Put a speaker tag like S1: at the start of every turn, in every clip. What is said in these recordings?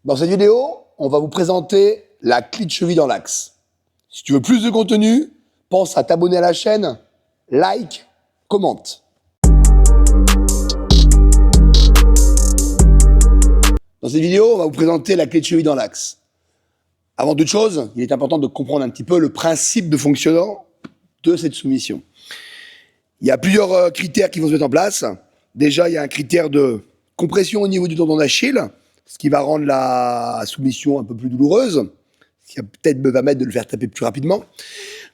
S1: Dans cette vidéo, on va vous présenter la clé de cheville dans l'axe. Si tu veux plus de contenu, pense à t'abonner à la chaîne, like, commente. Dans cette vidéo, on va vous présenter la clé de cheville dans l'axe. Avant toute chose, il est important de comprendre un petit peu le principe de fonctionnement de cette soumission. Il y a plusieurs critères qui vont se mettre en place. Déjà, il y a un critère de compression au niveau du tendon d'Achille, ce qui va rendre la soumission un peu plus douloureuse, ce qui peut-être me va permettre de le faire taper plus rapidement.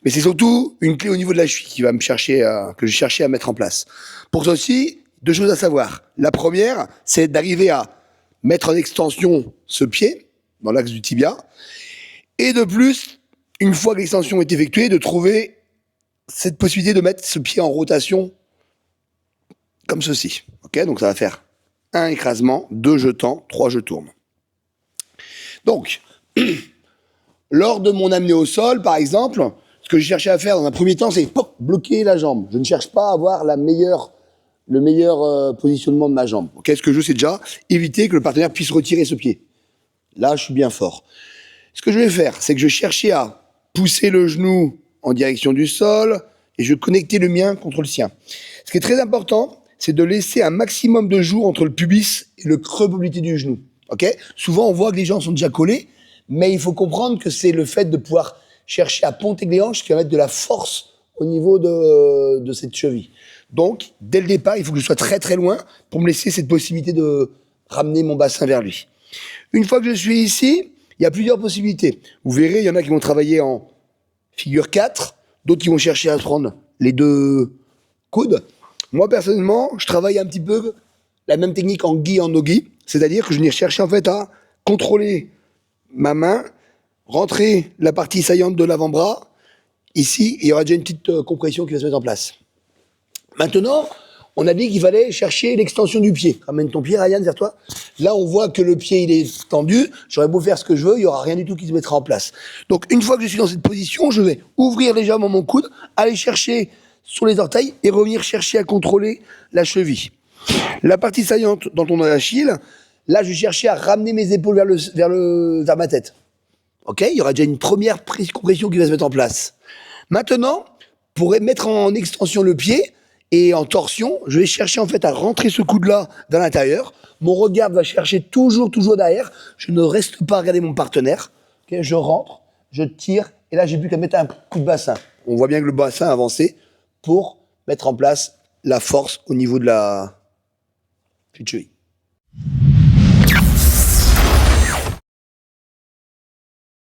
S1: Mais c'est surtout une clé au niveau de la cheville qui va que je cherchais à mettre en place. Pour ceci, deux choses à savoir. La première, c'est d'arriver à mettre en extension ce pied dans l'axe du tibia. Et de plus, une fois que l'extension est effectuée, de trouver cette possibilité de mettre ce pied en rotation comme ceci. Ok, donc ça va faire 1 écrasement, 2 je tends, 3 je tourne. Donc, lors de mon amenée au sol, par exemple, ce que je cherchais à faire dans un premier temps, c'est bloquer la jambe. Je ne cherche pas à avoir le meilleur positionnement de ma jambe. Okay, ce que je veux, c'est déjà éviter que le partenaire puisse retirer ce pied. Là, je suis bien fort. Ce que je vais faire, c'est que je cherchais à pousser le genou en direction du sol et je connectais le mien contre le sien. Ce qui est très important, c'est de laisser un maximum de jour entre le pubis et le creux mobilité du genou. Okay, souvent, on voit que les gens sont déjà collés, mais il faut comprendre que c'est le fait de pouvoir chercher à ponter les hanches qui va mettre de la force au niveau de cette cheville. Donc, dès le départ, il faut que je sois très très loin pour me laisser cette possibilité de ramener mon bassin vers lui. Une fois que je suis ici, il y a plusieurs possibilités. Vous verrez, il y en a qui vont travailler en figure 4, d'autres qui vont chercher à prendre les deux coudes. Moi, personnellement, je travaille un petit peu la même technique en gi et en no-gi, c'est-à-dire que je vais chercher en fait à contrôler ma main, rentrer la partie saillante de l'avant-bras. Ici, il y aura déjà une petite compression qui va se mettre en place. Maintenant, on a dit qu'il fallait chercher l'extension du pied. Ramène ton pied, Ryan, vers toi. Là, on voit que le pied, il est tendu. J'aurais beau faire ce que je veux, il n'y aura rien du tout qui se mettra en place. Donc, une fois que je suis dans cette position, je vais ouvrir légèrement mon coude, aller chercher sur les orteils et revenir chercher à contrôler la cheville. La partie saillante dans ton Achille, là, je vais chercher à ramener mes épaules vers ma tête. Ok, il y aura déjà une première compression qui va se mettre en place. Maintenant, pour mettre en extension le pied et en torsion, je vais chercher en fait à rentrer ce coude-là dans l'intérieur. Mon regard va chercher toujours derrière. Je ne reste pas à regarder mon partenaire. Okay, je rentre, je tire, et là, j'ai plus qu'à mettre un coup de bassin. On voit bien que le bassin a avancé pour mettre en place la force au niveau de la cheville.